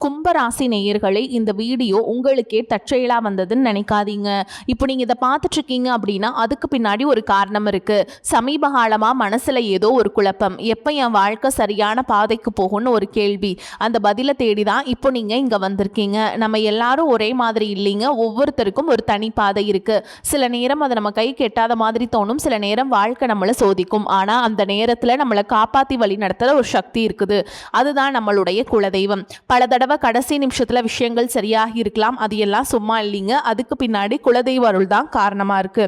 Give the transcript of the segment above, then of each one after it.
கும்பராசி நேயர்களே, இந்த வீடியோ உங்களுக்கே தற்செயலா வந்ததுன்னு நினைக்காதீங்க. இப்போ நீங்க இதை பார்த்துட்டு இருக்கீங்க அப்படின்னா அதுக்கு பின்னாடி ஒரு காரணம் இருக்கு. சமீப காலமா மனசுல ஏதோ ஒரு குழப்பம், எப்போ என் வாழ்க்கை சரியான பாதைக்கு போகும்னு ஒரு கேள்வி. அந்த பதிலை தேடி தான் இப்போ நீங்க இங்க வந்திருக்கீங்க. நம்ம எல்லாரும் ஒரே மாதிரி இல்லைங்க. ஒவ்வொருத்தருக்கும் ஒரு தனி பாதை இருக்கு. சில நேரம் அது நம்ம கைக்கு எட்டாத மாதிரி தோணும், சில நேரம் வாழ்க்கை நம்மளை சோதிக்கும். ஆனா அந்த நேரத்துல நம்மளை காப்பாத்தி வழி நடத்துற ஒரு சக்தி இருக்குது. அதுதான் நம்மளுடைய குலதெய்வம். பல தடவை கடைசி நிமிஷத்துல விஷயங்கள் சரியாகி இருக்கலாம், அது எல்லாம் சும்மா இல்லைங்க. அதுக்கு பின்னாடி குலதெய்வ அருள் தான் காரணமா இருக்கு.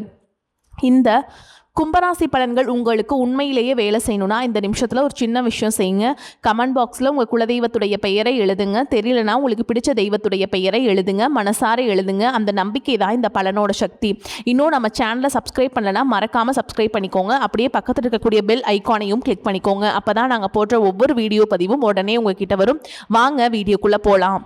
இந்த கும்பராசி பலன்கள் உங்களுக்கு உண்மையிலேயே வேலை செய்யணும்னா இந்த நிமிஷத்தில் ஒரு சின்ன விஷயம் செய்யுங்க. கமெண்ட் பாக்ஸில் உங்கள் குலதெய்வத்துடைய பெயரை எழுதுங்க. தெரியலனா உங்களுக்கு பிடிச்ச தெய்வத்துடைய பெயரை எழுதுங்க, மனசார எழுதுங்க. அந்த நம்பிக்கை தான் இந்த பலனோட சக்தி. இன்னும் நம்ம சேனலை சப்ஸ்கிரைப் பண்ணலன்னா மறக்காமல் சப்ஸ்கிரைப் பண்ணிக்கோங்க. அப்படியே பக்கத்தில் இருக்கக்கூடிய பெல் ஐக்கானையும் கிளிக் பண்ணிக்கோங்க. அப்போ தான் நாங்கள் போடுற ஒவ்வொரு வீடியோ பதிவும் உடனே உங்ககிட்ட வரும். வாங்க வீடியோக்குள்ளே போகலாம்.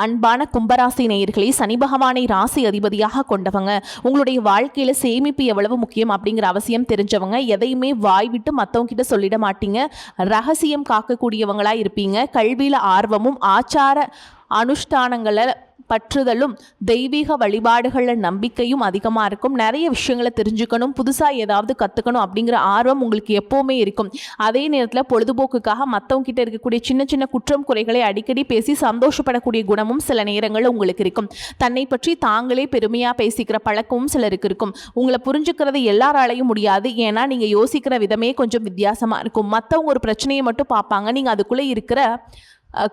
அன்பான கும்பராசி நேயர்களே, சனி பகவானை ராசி அதிபதியாக கொண்டவங்க. உங்களுடைய வாழ்க்கையில சேமிப்பு எவ்வளவு முக்கியம் அப்படிங்கிற அவசியம் தெரிஞ்சவங்க. எதையுமே வாய் விட்டு மற்றவங்க கிட்ட சொல்லிட மாட்டீங்க. ரகசியம் காக்கக்கூடியவங்களா இருப்பீங்க. கல்வியில ஆர்வமும் ஆச்சார அனுஷ்டானங்களை பற்றுதலும் தெய்வீக வழிபாடுகளில் நம்பிக்கையும் அதிகமாக இருக்கும். நிறைய விஷயங்களை தெரிஞ்சுக்கணும், புதுசாக ஏதாவது கற்றுக்கணும் அப்படிங்கிற ஆர்வம் உங்களுக்கு எப்போவுமே இருக்கும். அதே நேரத்தில் பொழுதுபோக்குக்காக மற்றவங்க கிட்ட இருக்கக்கூடிய சின்ன சின்ன குற்றம் குறைகளை அடிக்கடி பேசி சந்தோஷப்படக்கூடிய குணமும் சில நேரங்களில் உங்களுக்கு இருக்கும். தன்னை பற்றி தாங்களே பெருமையாக பேசிக்கிற பழக்கமும் சிலருக்கு இருக்கும். உங்களை புரிஞ்சுக்கிறது எல்லாராலையும் முடியாது. ஏன்னா நீங்கள் யோசிக்கிற விதமே கொஞ்சம் வித்தியாசமாக இருக்கும். மற்றவங்க ஒரு பிரச்சனையை மட்டும் பார்ப்பாங்க, நீங்கள் அதுக்குள்ளே இருக்கிற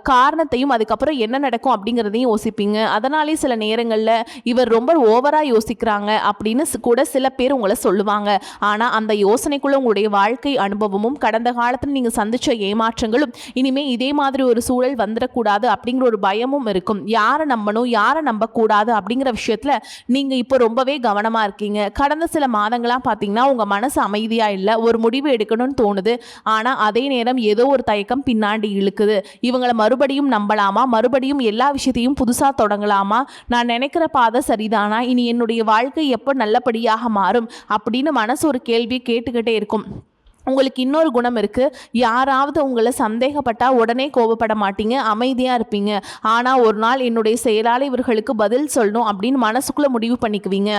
காரணத்தையும் அதுக்கப்புறம் என்ன நடக்கும் அப்படிங்கிறதையும் யோசிப்பீங்க. அதனாலே சில நேரங்களில் இவர் ரொம்ப ஓவராக யோசிக்கிறாங்க அப்படின்னு கூட சில பேர் உங்களை சொல்லுவாங்க. ஆனால் அந்த யோசனைக்குள்ள உங்களுடைய வாழ்க்கை அனுபவமும் கடந்த காலத்தில் நீங்கள் சந்தித்த ஏமாற்றங்களும் இனிமேல் இதே மாதிரி ஒரு சூழல் வந்துடக்கூடாது அப்படிங்கிற ஒரு பயமும் இருக்கும். யாரை நம்பணும் யாரை நம்பக்கூடாது அப்படிங்கிற விஷயத்தில் நீங்கள் இப்போ ரொம்பவே கவனமாக இருக்கீங்க. கடந்த சில மாதங்களாக பார்த்தீங்கன்னா உங்கள் மனசு அமைதியாக இல்லை, ஒரு முடிவு எடுக்கணும்னு தோணுது. ஆனால் அதே நேரம் ஏதோ ஒரு தயக்கம் பின்னாடி இழுக்குது. இவங்களை மறுபடியும் நம்பலாமா, மறுபடியும் எல்லா விஷயத்தையும் புதுசா தொடங்கலாமா, நான் நினைக்கிற பாதை சரிதானா, இனி என்னுடைய வாழ்க்கை எப்போ நல்லபடியாக மாறும் அப்படின்னு மனசு ஒரு கேள்வியை கேட்டுக்கிட்டே இருக்கும். உங்களுக்கு இன்னொரு குணம் இருக்குது. யாராவது உங்களை சந்தேகப்பட்டால் உடனே கோபப்பட மாட்டீங்க, அமைதியாக இருப்பீங்க. ஆனால் ஒரு நாள் என்னுடைய செயலாளர் இவர்களுக்கு பதில் சொல்லணும் அப்படின்னு மனசுக்குள்ளே முடிவு பண்ணிக்குவீங்க.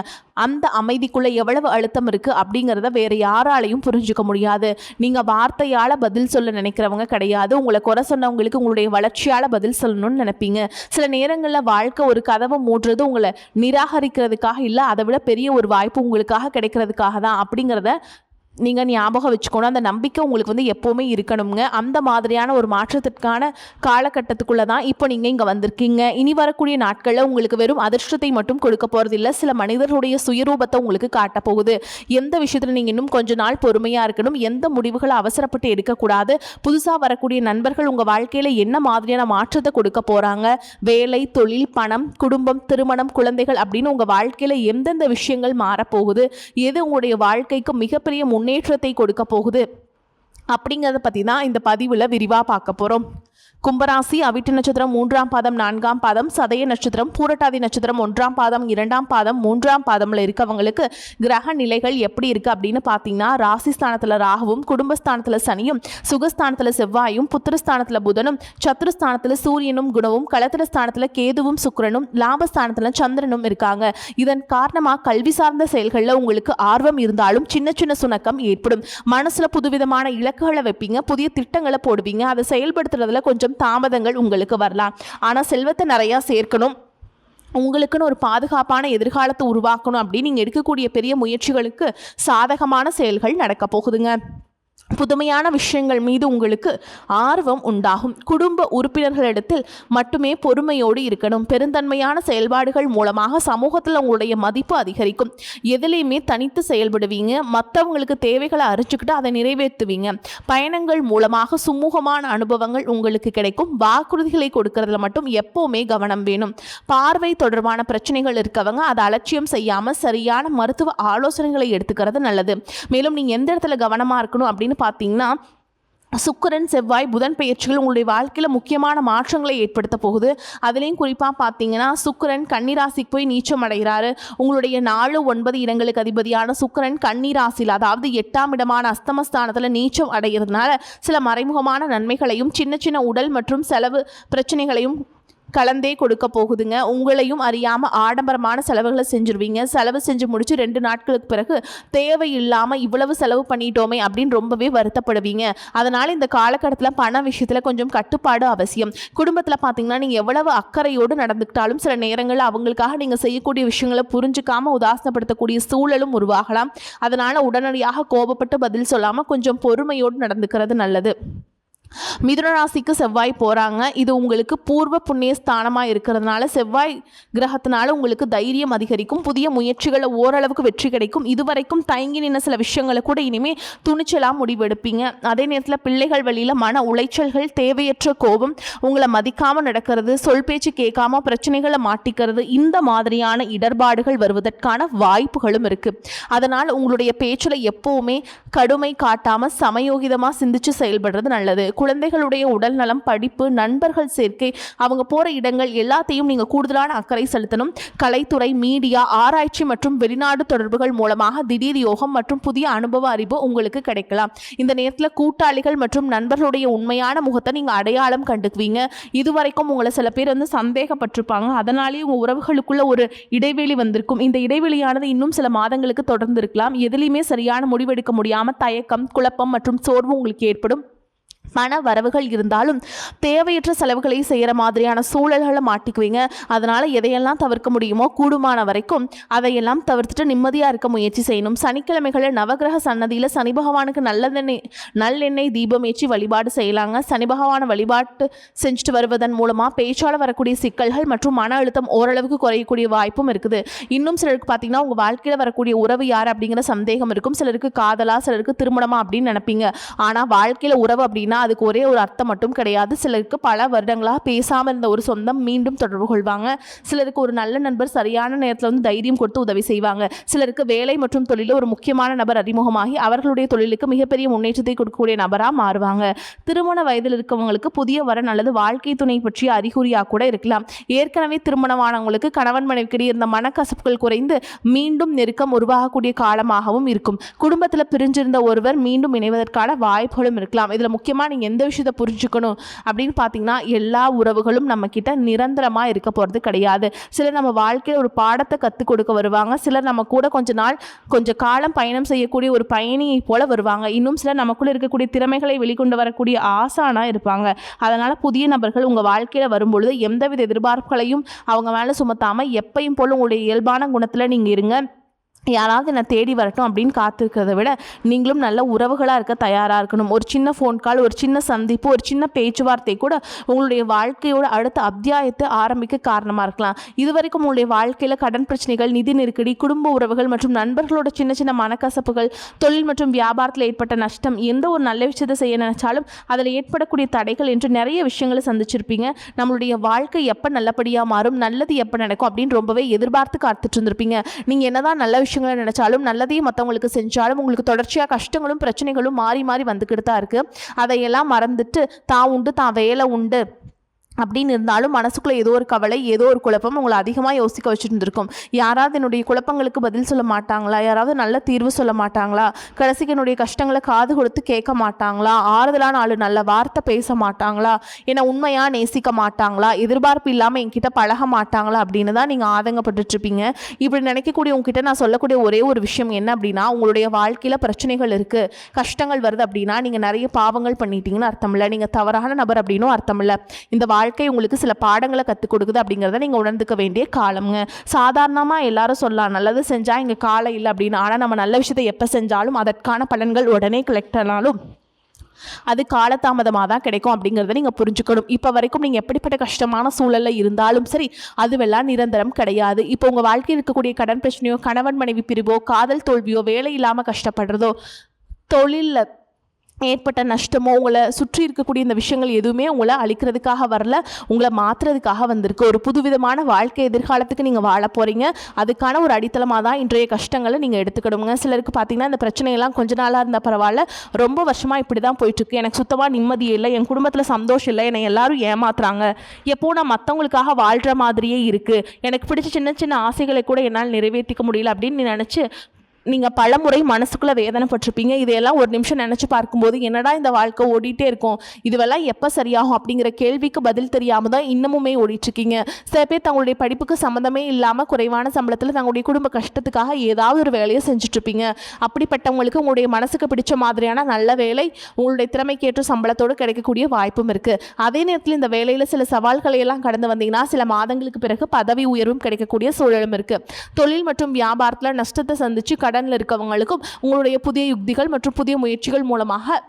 அந்த அமைதிக்குள்ளே எவ்வளவு அழுத்தம் இருக்குது அப்படிங்கிறத வேறு யாராலையும் புரிஞ்சுக்க முடியாது. நீங்கள் வார்த்தையால் பதில் சொல்ல நினைக்கிறவங்க கிடையாது. உங்களை குறை சொன்னவங்களுக்கு உங்களுடைய வளர்ச்சியால் பதில் சொல்லணும்னு நினைப்பீங்க. சில நேரங்களில் வாழ்க்கை ஒரு கதவை மூடுறது உங்களை நிராகரிக்கிறதுக்காக இல்லை, அதை விட பெரிய ஒரு வாய்ப்பு உங்களுக்காக கிடைக்கிறதுக்காக தான் அப்படிங்கிறத நீங்கள் ஞாபகம் வச்சுக்கணும். அந்த நம்பிக்கை உங்களுக்கு எப்போவுமே இருக்கணுங்க. அந்த மாதிரியான ஒரு மாற்றத்திற்கான காலகட்டத்துக்குள்ளே தான் இப்போ நீங்கள் இங்கே வந்திருக்கீங்க. இனி வரக்கூடிய நாட்களில் உங்களுக்கு வெறும் அதிர்ஷ்டத்தை மட்டும் கொடுக்க போகிறதில்ல, சில மனிதர்களுடைய சுயரூபத்தை உங்களுக்கு காட்ட போகுது. எந்த விஷயத்தில் நீங்கள் இன்னும் கொஞ்ச நாள் பொறுமையாக இருக்கணும், எந்த முடிவுகளை அவசரப்பட்டு எடுக்கக்கூடாது. புதுசாக வரக்கூடிய நண்பர்கள் உங்கள் வாழ்க்கையில் என்ன மாதிரியான மாற்றத்தை கொடுக்க போகிறாங்க, வேலை, தொழில், பணம், குடும்பம், திருமணம், குழந்தைகள் அப்படின்னு உங்கள் வாழ்க்கையில் எந்தெந்த விஷயங்கள் மாறப்போகுது, எது உங்களுடைய வாழ்க்கைக்கு மிகப்பெரிய முன்னேற்றத்தை கொடுக்க போகுது அப்படிங்கிறத பற்றி தான் இந்த பதிவில் விரிவாக பார்க்க போகிறோம். கும்பராசி அவிட்ட நட்சத்திரம் 3ஆம் பாதம் 4ஆம் பாதம், சதய நட்சத்திரம் பூரட்டாதி நட்சத்திரம் 1ஆம் பாதம் 2ஆம் பாதம் 3ஆம் பாதம்ல இருக்கவங்களுக்கு கிரக நிலைகள் எப்படி இருக்கு அப்படின்னு பார்த்தீங்கன்னா, ராசிஸ்தானத்தில் ராகுவும், குடும்பஸ்தானத்தில் சனியும், சுகஸ்தானத்தில் செவ்வாயும், புத்திரஸ்தானத்தில் புதனும், சத்துருஸ்தானத்தில் சூரியனும் குணவும், களத்திர ஸ்தானத்தில் கேதுவும் சுக்கிரனும், லாபஸ்தானத்தில் சந்திரனும் இருக்காங்க. இதன் காரணமாக கல்வி சார்ந்த செயல்களில் உங்களுக்கு ஆர்வம் இருந்தாலும் சின்ன சின்ன சுணக்கம் ஏற்படும். மனசுல புதுவிதமான இலக்குகளை வைப்பீங்க, புதிய திட்டங்களை போடுவீங்க. அதை செயல்படுத்துறதுல கொஞ்சம் தாமதங்கள் உங்களுக்கு வரலாம். ஆனால் செல்வத்தை நிறையா சேர்க்கணும், உங்களுக்குன்னு ஒரு பாதுகாப்பான எதிர்காலத்தை உருவாக்கணும் அப்படின்னு நீங்கள் எடுக்கக்கூடிய பெரிய முயற்சிகளுக்கு சாதகமான செயல்கள் நடக்க போகுதுங்க. புதுமையான விஷயங்கள் மீது உங்களுக்கு ஆர்வம் உண்டாகும். குடும்ப உறுப்பினர்களிடத்தில் மட்டுமே பொறுமையோடு இருக்கணும். பெருந்தன்மையான செயல்பாடுகள் மூலமாக சமூகத்தில் உங்களுடைய மதிப்பு அதிகரிக்கும். எதுலேயுமே தனித்து செயல்படுவீங்க. மற்றவங்களுக்கு தேவைகளை அறிஞ்சுக்கிட்டு அதை நிறைவேற்றுவீங்க. பயணங்கள் மூலமாக சுமூகமான அனுபவங்கள் உங்களுக்கு கிடைக்கும். வாக்குறுதிகளை கொடுக்கறதுல மட்டும் எப்போவுமே கவனம் வேணும். பார்வை தொடர்பான பிரச்சனைகள் இருக்கவங்க அதை அலட்சியம் செய்யாமல் சரியான மருத்துவ ஆலோசனைகளை எடுத்துக்கிறது நல்லது. மேலும் நீங்கள் எந்த இடத்துல கவனமாக இருக்கணும் அப்படின்னு பார்த்தீங்கன்னா, சுக்கிரன் செவ்வாய் புதன் பெயர்ச்சிகள் உங்களுடைய வாழ்க்கையில் முக்கியமான மாற்றங்களை ஏற்படுத்த போகுது. அதுலேயும் குறிப்பாக பார்த்தீங்கன்னா சுக்கிரன் கன்னிராசிக்கு போய் நீச்சம் அடைகிறாரு. உங்களுடைய 4, 9 இடங்களுக்கு அதிபதியான சுக்கிரன் கன்னிராசியில், அதாவது 8ஆம் இடமான அஸ்தமஸ்தானத்தில் நீச்சம் அடைகிறதுனால சில மறைமுகமான நன்மைகளையும் சின்ன சின்ன உடல் மற்றும் செலவு பிரச்சனைகளையும் கலந்தே கொடுக்க போகுதுங்க. உங்களையும் அறியாமல் ஆடம்பரமான செலவுகளை செஞ்சுருவீங்க. செலவு செஞ்சு முடிச்சு 2 நாட்களுக்கு பிறகு தேவையில்லாமல் இவ்வளவு செலவு பண்ணிட்டோமே அப்படின்னு ரொம்பவே வருத்தப்படுவீங்க. அதனால் இந்த காலகட்டத்தில் பண விஷயத்தில் கொஞ்சம் கட்டுப்பாடு அவசியம். குடும்பத்தில் பார்த்தீங்கன்னா நீங்கள் எவ்வளவு அக்கறையோடு நடந்துக்கிட்டாலும் சில நேரங்களில் அவங்களுக்காக நீங்கள் செய்யக்கூடிய விஷயங்களை புரிஞ்சுக்காமல் உதாசனப்படுத்தக்கூடிய சூழலும் உருவாகலாம். அதனால் உடனடியாக கோபப்பட்டு பதில் சொல்லாமல் கொஞ்சம் பொறுமையோடு நடந்துக்கிறது நல்லது. மிதுன ராசிக்கு செவ்வாய் போகிறாங்க. இது உங்களுக்கு பூர்வ புண்ணிய ஸ்தானமாக இருக்கிறதுனால செவ்வாய் கிரகத்தினால உங்களுக்கு தைரியம் அதிகரிக்கும். புதிய முயற்சிகளை ஓரளவுக்கு வெற்றி கிடைக்கும். இதுவரைக்கும் தயங்கி நின்ன சில விஷயங்களை கூட இனிமேல் துணிச்சலாக முடிவெடுப்பீங்க. அதே நேரத்தில் பிள்ளைகள் வழியில் மன உளைச்சல்கள், தேவையற்ற கோபம், உங்களை மதிக்காமல் நடக்கிறது, சொல் பேச்சு கேட்காம பிரச்சனைகளை மாட்டிக்கிறது, இந்த மாதிரியான இடர்பாடுகள் வருவதற்கான வாய்ப்புகளும் இருக்குது. அதனால் உங்களுடைய பேச்சில் எப்போவுமே கடுமை காட்டாமல் சமயோகிதமாக சிந்திச்சு செயல்படுறது நல்லது. குழந்தைகளுடைய உடல் நலம், படிப்பு, நண்பர்கள் சேர்க்கை, அவங்க போகிற இடங்கள் எல்லாத்தையும் நீங்கள் கூடுதலான அக்கறை செலுத்தணும். கலைத்துறை, மீடியா, ஆராய்ச்சி மற்றும் வெளிநாடு தொடர்புகள் மூலமாக திடீர் யோகம் மற்றும் புதிய அனுபவ அறிவு உங்களுக்கு கிடைக்கலாம். இந்த நேரத்தில் கூட்டாளிகள் மற்றும் நண்பர்களுடைய உண்மையான முகத்தை நீங்கள் அடையாளம் கண்டுக்குவீங்க. இதுவரைக்கும் உங்களை சில பேர் சந்தேகப்பட்டிருப்பாங்க. அதனாலேயே உங்கள் உறவுகளுக்குள்ள ஒரு இடைவெளி வந்திருக்கும். இந்த இடைவெளியானது இன்னும் சில மாதங்களுக்கு தொடர்ந்து இருக்கலாம். எதுலையுமே சரியான முடிவெடுக்க முடியாமல் தயக்கம், குழப்பம் மற்றும் சோர்வு உங்களுக்கு ஏற்படும். பண வரவுகள் இருந்தாலும் தேவையற்ற செலவுகளை செய்கிற மாதிரியான சூழல்களை மாட்டிக்குவீங்க. அதனால் எதையெல்லாம் தவிர்க்க முடியுமோ கூடுமான வரைக்கும் அதையெல்லாம் தவிர்த்துட்டு நிம்மதியாக இருக்க முயற்சி செய்யணும். சனிக்கிழமைகளில் நவகிரக சன்னதியில் சனி பகவானுக்கு நல்லெண்ணெய் தீபம் ஏற்றி வழிபாடு செய்யலாங்க. சனி பகவானை வழிபாட்டு செஞ்சுட்டு வருவதன் மூலமாக பேச்சால் வரக்கூடிய சிக்கல்கள் மற்றும் மன அழுத்தம் ஓரளவுக்கு குறையக்கூடிய வாய்ப்பும் இருக்குது. இன்னும் சிலருக்கு பார்த்தீங்கன்னா உங்கள் வாழ்க்கையில் வரக்கூடிய உறவு யார் அப்படிங்கிற சந்தேகம் இருக்கும். சிலருக்கு காதலா, சிலருக்கு திருமணமா அப்படின்னு நினைப்பீங்க. ஆனால் வாழ்க்கையில் உறவு அப்படின்னா அதுக்கு ஒரே ஒரு அர்த்தம் மட்டும் கிடையாது. சிலருக்கு பல வருடங்களாக பேசாமல் இருந்த ஒரு சொந்தம் மீண்டும் தொடர்பு கொள்வாங்க. சிலருக்கு ஒரு நல்ல நண்பர் சரியான நேரத்தில் தைரியம் கொடுத்து உதவி செய்வாங்க. சிலருக்கு வேலை மற்றும் தொழிலில் ஒரு முக்கியமான நபர் அறிமுகமாகி அவர்களுடைய தொழிலுக்கு மிகப்பெரிய முன்னேற்றத்தை கொடுக்கக்கூடிய நபராக மாறுவாங்க. திருமண வயதில் இருக்கவங்களுக்கு புதிய வரன் அல்லது வாழ்க்கை துணை பற்றிய அறிகுறியாக கூட இருக்கலாம். ஏற்கனவே திருமணமானவங்களுக்கு கணவன் மனைவிக்கிடையே இருந்த மனக்கசப்புகள் குறைந்து மீண்டும் நெருக்கம் உருவாகக்கூடிய காலமாகவும் இருக்கும். குடும்பத்தில் பிரிஞ்சிருந்த ஒருவர் மீண்டும் இணைவதற்கான வாய்ப்புகளும் இருக்கலாம். இதில் முக்கியமாக நீங்கள் எந்த விஷயத்தை புரிஞ்சுக்கணும் அப்படின்னு பார்த்தீங்கன்னா எல்லா உறவுகளும் நம்மக்கிட்ட நிரந்தரமாக இருக்க போகிறது கிடையாது. சிலர் நம்ம வாழ்க்கையில் ஒரு பாடத்தை கற்றுக் கொடுக்க வருவாங்க. சிலர் நம்ம கூட கொஞ்ச காலம் பயணம் செய்யக்கூடிய ஒரு பயணியை போல வருவாங்க. இன்னும் சிலர் நமக்குள்ளே இருக்கக்கூடிய திறமைகளை வெளிக்கொண்டு வரக்கூடிய ஆசானாக இருப்பாங்க. அதனால் புதிய நபர்கள் உங்கள் வாழ்க்கையில் வரும்பொழுது எந்தவித எதிர்பார்ப்புகளையும் அவங்க மேலே சுமத்தாமல் எப்பையும் போல் உங்களுடைய இயல்பான குணத்தில் நீங்கள் இருங்க. யாராவது என்னை தேடி வரட்டும் அப்படின்னு காத்திருக்கிறத விட நீங்களும் நல்ல உறவுகளாக இருக்க தயாராக இருக்கணும். ஒரு சின்ன ஃபோன் கால், ஒரு சின்ன சந்திப்பு, ஒரு சின்ன பேச்சுவார்த்தை கூட உங்களுடைய வாழ்க்கையோட அடுத்த அத்தியாயத்தை ஆரம்பிக்க காரணமாக இருக்கலாம். இதுவரைக்கும் உங்களுடைய வாழ்க்கையில் கடன் பிரச்சனைகள், நிதி நெருக்கடி, குடும்ப உறவுகள் மற்றும் நண்பர்களோட சின்ன சின்ன மனக்கசப்புகள், தொழில் மற்றும் வியாபாரத்தில் ஏற்பட்ட நஷ்டம், எந்த ஒரு நல்ல விஷயத்தை செய்ய நினைச்சாலும் அதில் ஏற்படக்கூடிய தடைகள் என்று நிறைய விஷயங்களை சந்திச்சிருப்பீங்க. நம்மளுடைய வாழ்க்கை எப்போ நல்லபடியாக மாறும், நல்லது எப்போ நடக்கும் அப்படின்னு ரொம்பவே எதிர்பார்த்து காத்துட்டு இருந்திருப்பீங்க. நீங்கள் என்னதான் நல்ல விஷயம் நினைச்சாலும் நல்லதையும் மற்றவங்களுக்கு செஞ்சாலும் உங்களுக்கு தொடர்ச்சியாக கஷ்டங்களும் பிரச்சனைகளும் மாறி மாறி வந்துக்கிட்டு தான் இருக்குது. அதையெல்லாம் மறந்துட்டு தான் உண்டு, தான் வேலை உண்டு அப்படின்னு இருந்தாலும் மனசுக்குள்ளே ஏதோ ஒரு கவலை, ஏதோ ஒரு குழப்பம் உங்களை அதிகமாக யோசிக்க வச்சுருந்துருக்கும். யாராவது என்னுடைய குழப்பங்களுக்கு பதில் சொல்ல மாட்டாங்களா, யாராவது நல்ல தீர்வு சொல்ல மாட்டாங்களா, கடைசிக்கு என்னுடைய கஷ்டங்களை காது கொடுத்து கேட்க மாட்டாங்களா, ஆறுதலான ஆளு நல்ல வார்த்தை பேச மாட்டாங்களா, என்னை உண்மையாக நேசிக்க மாட்டாங்களா, எதிர்பார்ப்பு இல்லாமல் என்கிட்ட பழக மாட்டாங்களா அப்படின்னு தான் நீங்கள் ஆதங்கப்பட்டுட்ருப்பீங்க. இப்படி நினைக்கக்கூடிய உங்ககிட்ட நான் சொல்லக்கூடிய ஒரே ஒரு விஷயம் என்ன அப்படின்னா, உங்களுடைய வாழ்க்கையில் பிரச்சனைகள் இருக்குது, கஷ்டங்கள் வருது அப்படின்னா நீங்கள் நிறைய பாவங்கள் பண்ணிட்டீங்கன்னு அர்த்தம் இல்லை. நீங்கள் தவறான நபர் அப்படின்னும் அர்த்தம் இல்லை. இந்த வாழ்க்கை உங்களுக்கு சில பாடங்களை கற்றுக் கொடுக்குது அப்படிங்கிறத நீங்கள் உணர்ந்துக்க வேண்டிய காலம்ங்க. சாதாரணமாக எல்லாரும் சொல்லலாம் நல்லது செஞ்சால் இங்கே காலம் இல்லை அப்படின்னு. ஆனால் நம்ம நல்ல விஷயத்தை எப்போ செஞ்சாலும் அதற்கான பலன்கள் உடனே கலெக்ட் ஆனாலும் அது காலதாமதமாக தான் கிடைக்கும் அப்படிங்கிறத நீங்கள் புரிஞ்சுக்கணும். இப்போ வரைக்கும் நீங்கள் எப்படிப்பட்ட கஷ்டமான சூழலில் இருந்தாலும் சரி, அதுவெல்லாம் நிரந்தரம் கிடையாது. இப்போ உங்கள் வாழ்க்கையில் இருக்கக்கூடிய கடன் பிரச்சனையோ, கணவன் மனைவி பிரிவோ, காதல் தோல்வியோ, வேலை இல்லாமல் கஷ்டப்படுறதோ, தொழிலில் ஏற்பட்ட நஷ்டமோ உங்களை சுற்றி இருக்கக்கூடிய இந்த விஷயங்கள் எதுவுமே உங்களை அழிக்கிறதுக்காக வரல, உங்களை மாற்றுறதுக்காக வந்திருக்கு. ஒரு புதுவிதமான வாழ்க்கை எதிர்காலத்துக்கு நீங்கள் வாழ போகிறீங்க. அதுக்கான ஒரு அடித்தளமாக தான் இன்றைய கஷ்டங்களை நீங்கள் எடுத்துக்கிடுங்க. சிலருக்கு பார்த்தீங்கன்னா இந்த பிரச்சனையெல்லாம் கொஞ்ச நாளாக இருந்தால் பரவாயில்ல, ரொம்ப வருஷமாக இப்படி தான் போயிட்டுருக்கு, எனக்கு சுத்தமாக நிம்மதி இல்லை, என் குடும்பத்தில் சந்தோஷம் இல்லை, என்னை எல்லாரும் ஏமாத்துறாங்க, எப்போ நான் மற்றவங்களுக்காக வாழ்கிற மாதிரியே இருக்குது, எனக்கு பிடிச்ச சின்ன சின்ன ஆசைகளை கூட என்னால் நிறைவேற்றிக்க முடியல அப்படின்னு நீ நினச்சி நீங்கள் பலமுறை மனசுக்குள்ளே வேதனைப்பட்டிருப்பீங்க. இதையெல்லாம் ஒரு நிமிஷம் நினச்சி பார்க்கும்போது என்னடா இந்த வாழ்க்கை ஓடிட்டே இருக்கும், இதுவெல்லாம் எப்போ சரியாகும் அப்படிங்கிற கேள்விக்கு பதில் தெரியாமல் தான் இன்னமுமே ஓடிட்டுருக்கீங்க. சில பேர் தங்களுடைய படிப்புக்கு சம்மந்தமே இல்லாமல் குறைவான சம்பளத்தில் தங்களுடைய குடும்ப கஷ்டத்துக்காக ஏதாவது ஒரு வேலையை செஞ்சுட்ருப்பீங்க. அப்படிப்பட்டவங்களுக்கு உங்களுடைய மனசுக்கு பிடிச்ச மாதிரியான நல்ல வேலை உங்களுடைய திறமைக்கேற்ற சம்பளத்தோடு கிடைக்கக்கூடிய வாய்ப்பும் இருக்குது. அதே நேரத்தில் இந்த வேலையில் சில சவால்களை எல்லாம் கடந்து வந்தீங்கன்னா சில மாதங்களுக்கு பிறகு பதவி உயர்வும் கிடைக்கக்கூடிய சூழலும் இருக்குது. தொழில் மற்றும் வியாபாரத்தில் நஷ்டத்தை சந்தித்து கடனில் இருக்கவங்களுக்கும் உங்களுடைய புதிய யுக்திகள் மற்றும் புதிய முயற்சிகள் மூலமாக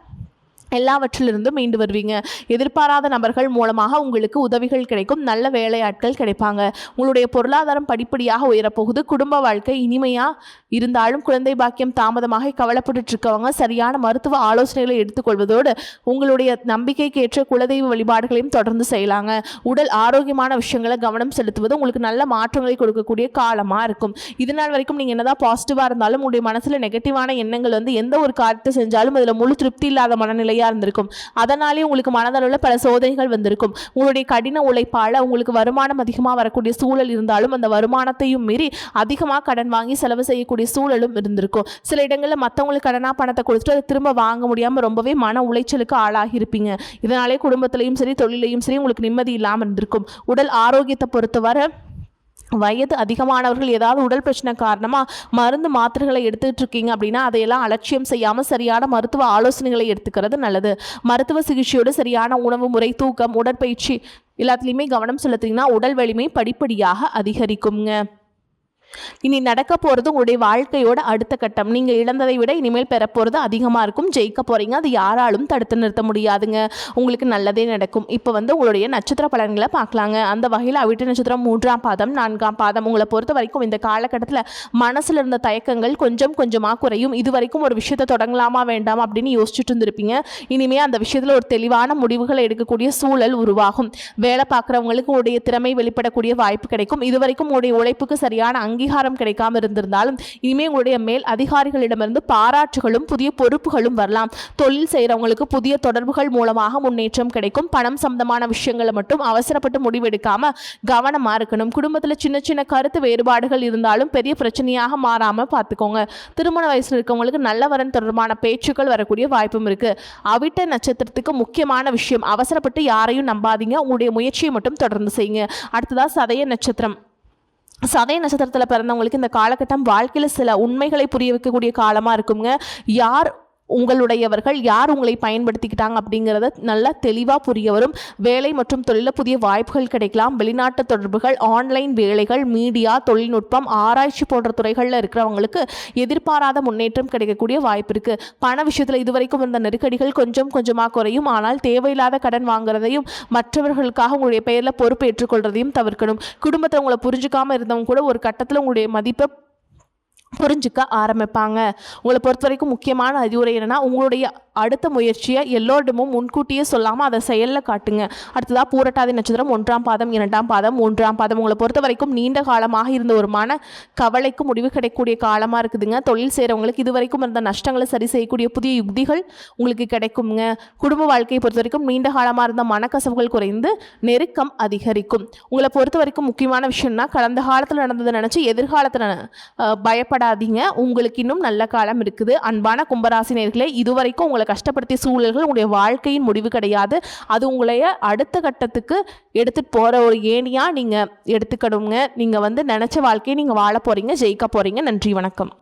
எல்லாவற்றிலிருந்தும் மீண்டு வருவீங்க. எதிர்பாராத நபர்கள் மூலமாக உங்களுக்கு உதவிகள் கிடைக்கும், நல்ல வேலையாட்கள் கிடைப்பாங்க. உங்களுடைய பொருளாதாரம் படிப்படியாக உயரப்போகுது. குடும்ப வாழ்க்கை இனிமையாக இருந்தாலும் குழந்தை பாக்கியம் தாமதமாக கவலைப்பட்டு இருக்கவங்க சரியான மருத்துவ ஆலோசனைகளை எடுத்துக்கொள்வதோடு உங்களுடைய நம்பிக்கைக்கேற்ற குலதெய்வ வழிபாடுகளையும் தொடர்ந்து செய்யலாங்க. உடல் ஆரோக்கியமான விஷயங்களை கவனம் செலுத்துவது உங்களுக்கு நல்ல மாற்றங்களை கொடுக்கக்கூடிய காலமாக இருக்கும். இதனால் வரைக்கும் நீங்கள் என்னதான் பாசிட்டிவாக இருந்தாலும் உங்களுடைய மனசில் நெகட்டிவான எண்ணங்கள் எந்த ஒரு காரியத்தை செஞ்சாலும் அதில் முழு திருப்தி இல்லாத மனநிலை இருந்திருக்கும். அதனாலே உங்களுக்கு மனதளவில் பல சோதனைகள் வந்திருக்கும். உங்களுடைய கடின உழைப்பால் உங்களுக்கு வருமானம் அதிகமாக வரக்கூடிய சூழல் இருந்தாலும் அந்த வருமானத்தையும் மீறி அதிகமாக கடன் வாங்கி செலவு செய்யக்கூடிய சூழலும் இருந்திருக்கும். சில இடங்களில் மற்றவங்களுக்கு கடனாக பணத்தை கொடுத்துட்டு அதை திரும்ப வாங்க முடியாமல் ரொம்பவே மன உளைச்சலுக்கு ஆளாகி இருப்பீங்க. இதனாலே குடும்பத்திலையும் சரி தொழிலையும் சரி உங்களுக்கு நிம்மதி இல்லாமல் இருந்திருக்கும். உடல் ஆரோக்கியத்தை பொறுத்தவரை வயது அதிகமானவர்கள் ஏதாவது உடல் பிரச்சனை காரணமாக மருந்து மாத்திரைகளை எடுத்துகிட்டு இருக்கீங்க அப்படின்னா அதையெல்லாம் அலட்சியம் செய்யாமல் சரியான மருத்துவ ஆலோசனைகளை எடுத்துக்கிறது நல்லது. மருத்துவ சிகிச்சையோடு சரியான உணவு முறை, தூக்கம், உடற்பயிற்சி எல்லாத்துலேயுமே கவனம் செலுத்திங்கன்னா உடல் வலிமை படிப்படியாக அதிகரிக்குங்க. இனி நடக்க போகிறது உங்களுடைய வாழ்க்கையோட அடுத்த கட்டம். நீங்கள் இழந்ததை விட இனிமேல் பெற போகிறது அதிகமாக இருக்கும். ஜெயிக்க போகிறீங்க. அது யாராலும் தடுத்து நிறுத்த முடியாதுங்க. உங்களுக்கு நல்லதே நடக்கும். இப்போ உங்களுடைய நட்சத்திர பலன்களை பார்க்கலாங்க. அந்த வகையில் அவிட்ட நட்சத்திரம் 3ஆம் பாதம் 4ஆம் பாதம் உங்களை பொறுத்த வரைக்கும் இந்த காலகட்டத்தில் மனசில் இருந்த தயக்கங்கள் கொஞ்சம் கொஞ்சமாக குறையும். இது வரைக்கும் ஒரு விஷயத்தை தொடங்கலாமா வேண்டாம் அப்படின்னு யோசிச்சுட்டு இருந்திருப்பீங்க. இனிமேல் அந்த விஷயத்தில் ஒரு தெளிவான முடிவுகளை எடுக்கக்கூடிய சூழல் உருவாகும். வேலை பார்க்குறவங்களுக்கு உங்களுடைய திறமை வெளிப்படக்கூடிய வாய்ப்பு கிடைக்கும். இது வரைக்கும் உங்களுடைய உழைப்புக்கு சரியான அங்கீகாரம் கிடைக்காம இருந்திருந்தாலும் இனிமேல் உங்களுடைய மேல் அதிகாரிகளிடமிருந்து பாராட்டுகளும் புதிய பொறுப்புகளும் வரலாம். தொழில் செய்கிறவங்களுக்கு புதிய தொடர்புகள் மூலமாக முன்னேற்றம் கிடைக்கும். பணம் சம்பந்தமான விஷயங்களை மட்டும் அவசரப்பட்டு முடிவெடுக்காம கவனமா இருக்கணும். குடும்பத்தில் சின்ன சின்ன கருத்து வேறுபாடுகள் இருந்தாலும் பெரிய பிரச்சனையாக மாறாம பார்த்துக்கோங்க. திருமண வயசுல இருக்கவங்களுக்கு நல்ல வரன் தொடர்பான பேச்சுக்கள் வரக்கூடிய வாய்ப்பும் இருக்கு. அவிட்ட நட்சத்திரத்துக்கு முக்கியமான விஷயம், அவசரப்பட்டு யாரையும் நம்பாதீங்க. உங்களுடைய முயற்சியை மட்டும் தொடர்ந்து செய்யுங்க. அடுத்ததா சதய நட்சத்திரம். சதய நட்சத்திரத்தில் பிறந்தவங்களுக்கு இந்த காலகட்டம் வாழ்க்கையில் சில உண்மைகளை புரிய வைக்கக்கூடிய காலமாக இருக்குங்க. யார் உங்களுடையவர்கள், யார் உங்களை பயன்படுத்திக்கிட்டாங்க அப்படிங்கிறத நல்லா தெளிவாக புரிய வரும். வேலை மற்றும் தொழிலில் புதிய வாய்ப்புகள் கிடைக்கலாம். வெளிநாட்டு தொடர்புகள், ஆன்லைன் வேலைகள், மீடியா, தொழில்நுட்பம், ஆராய்ச்சி போன்ற துறைகளில் இருக்கிறவங்களுக்கு எதிர்பாராத முன்னேற்றம் கிடைக்கக்கூடிய வாய்ப்பு இருக்குது. பண விஷயத்தில் இதுவரைக்கும் இருந்த நெருக்கடிகள் கொஞ்சம் கொஞ்சமாக குறையும். ஆனால் தேவையில்லாத கடன் வாங்குறதையும் மற்றவர்களுக்காக உங்களுடைய பெயரில் பொறுப்பு ஏற்றுக்கொள்றதையும் தவிர்க்கணும். குடும்பத்தில் உங்களை புரிஞ்சுக்காமல் இருந்தவங்க கூட ஒரு கட்டத்தில் உங்களுடைய மதிப்பை புரிஞ்சுக்க ஆரம்பிப்பாங்க. உங்களை பொறுத்த வரைக்கும் முக்கியமான அறிவுரை என்னன்னா, உங்களுடைய அடுத்த முயற்சியை எல்லோரிடமும் முன்கூட்டியே சொல்லாமல் அதை செயலில் காட்டுங்க. அடுத்ததாக பூரட்டாதி நட்சத்திரம் 1ஆம் பாதம் 2ஆம் பாதம் 3ஆம் பாதம் உங்களை பொறுத்த வரைக்கும் நீண்ட காலமாக இருந்த ஒரு மன கவலைக்கு முடிவு கிடைக்கக்கூடிய காலமாக இருக்குதுங்க. தொழில் செய்கிறவங்களுக்கு இது வரைக்கும் இருந்த நஷ்டங்களை சரி செய்யக்கூடிய புதிய யுக்திகள் உங்களுக்கு கிடைக்குங்க. குடும்ப வாழ்க்கையை பொறுத்த வரைக்கும் நீண்ட காலமாக இருந்த மனக்கசவுகள் குறைந்து நெருக்கம் அதிகரிக்கும். உங்களை பொறுத்த வரைக்கும் முக்கியமான விஷயம்னா, கடந்த காலத்தில் நடந்ததை நினச்சி எதிர்காலத்தில் பயப்படாதீங்க. உங்களுக்கு இன்னும் நல்ல காலம் இருக்குது. அன்பான கும்பராசினியர்களே, இதுவரைக்கும் உங்களை கஷ்டப்படுத்திய சூழல்கள் உங்களுடைய வாழ்க்கையின் முடிவு கிடையாது. அது உங்களைய அடுத்த கட்டத்துக்கு எடுத்துட்டு போற ஒரு ஏணியா நீங்க எடுத்துக்கணுங்க. நீங்க நினைச்ச வாழ்க்கையை நீங்க வாழ போறீங்க, ஜெயிக்க போறீங்க. நன்றி, வணக்கம்.